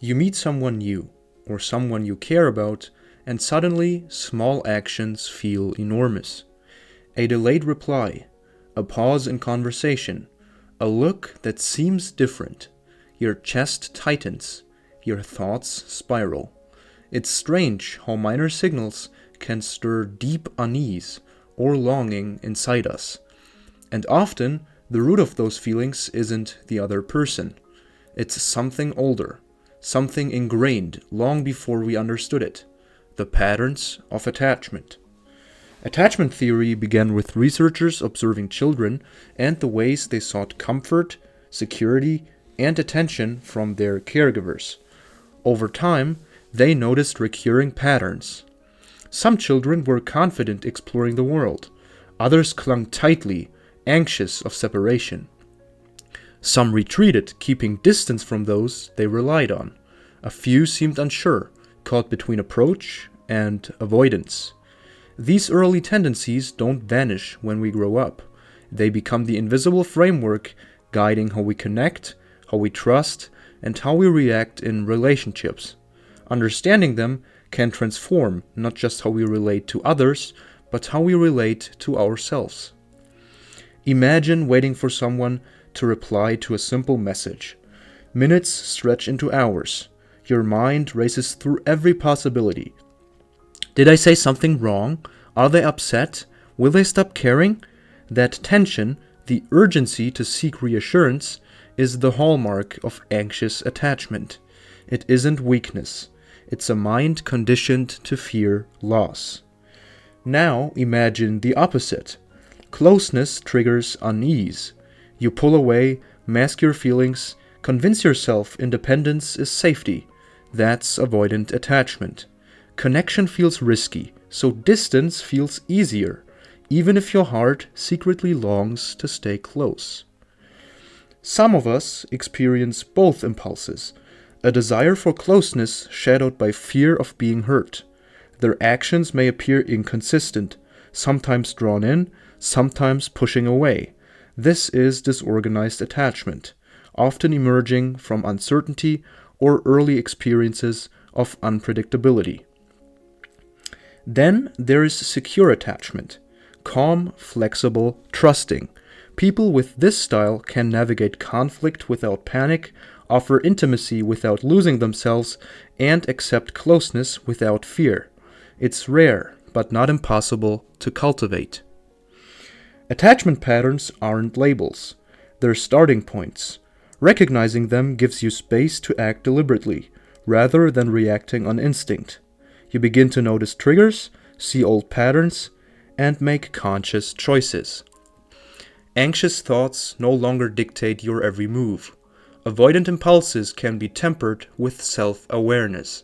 You meet someone new, or someone you care about, and suddenly small actions feel enormous. A delayed reply, a pause in conversation, a look that seems different. Your chest tightens, your thoughts spiral. It's strange how minor signals can stir deep unease or longing inside us. And often, the root of those feelings isn't the other person. It's something older, something ingrained long before we understood it. The patterns of attachment. Attachment theory began with researchers observing children and the ways they sought comfort, security, and attention from their caregivers. Over time, they noticed recurring patterns. Some children were confident exploring the world. Others clung tightly, anxious of separation. Some retreated, keeping distance from those they relied on. A few seemed unsure, caught between approach and avoidance. These early tendencies don't vanish when we grow up. They become the invisible framework guiding how we connect, how we trust, and how we react in relationships. Understanding them can transform not just how we relate to others, but how we relate to ourselves. Imagine waiting for someone to reply to a simple message. Minutes stretch into hours. Your mind races through every possibility. Did I say something wrong? Are they upset? Will they stop caring? That tension, the urgency to seek reassurance, is the hallmark of anxious attachment. It isn't weakness. It's a mind conditioned to fear loss. Now imagine the opposite. Closeness triggers unease. You pull away, mask your feelings, convince yourself independence is safety. That's avoidant attachment. Connection feels risky, so distance feels easier, even if your heart secretly longs to stay close. Some of us experience both impulses, a desire for closeness shadowed by fear of being hurt. Their actions may appear inconsistent, sometimes drawn in, sometimes pushing away. This is disorganized attachment, often emerging from uncertainty or early experiences of unpredictability. Then there is secure attachment, calm, flexible, trusting. People with this style can navigate conflict without panic, offer intimacy without losing themselves, and accept closeness without fear. It's rare, but not impossible to cultivate. Attachment patterns aren't labels. They're starting points. Recognizing them gives you space to act deliberately, rather than reacting on instinct. You begin to notice triggers, see old patterns, and make conscious choices. Anxious thoughts no longer dictate your every move. Avoidant impulses can be tempered with self-awareness.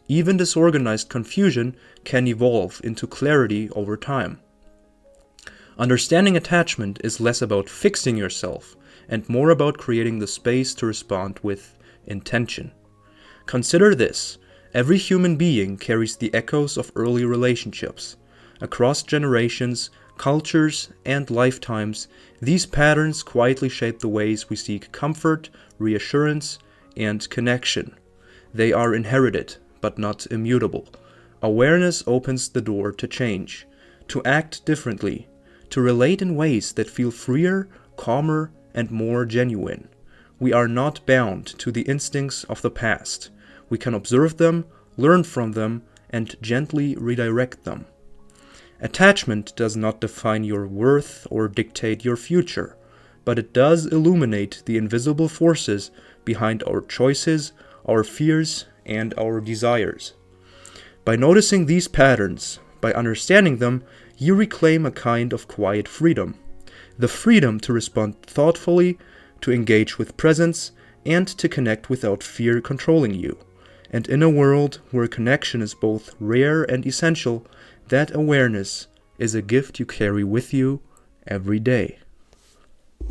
Even disorganized confusion can evolve into clarity over time. Understanding attachment is less about fixing yourself and more about creating the space to respond with intention. Consider this. Every human being carries the echoes of early relationships. Across generations, cultures, and lifetimes, these patterns quietly shape the ways we seek comfort, reassurance, and connection. They are inherited, but not immutable. Awareness opens the door to change, to act differently, to relate in ways that feel freer, calmer, and more genuine. We are not bound to the instincts of the past. We can observe them, learn from them, and gently redirect them. Attachment does not define your worth or dictate your future, but it does illuminate the invisible forces behind our choices, our fears, and our desires. By noticing these patterns, by understanding them, you reclaim a kind of quiet freedom. The freedom to respond thoughtfully, to engage with presence, and to connect without fear controlling you. And in a world where connection is both rare and essential, that awareness is a gift you carry with you every day.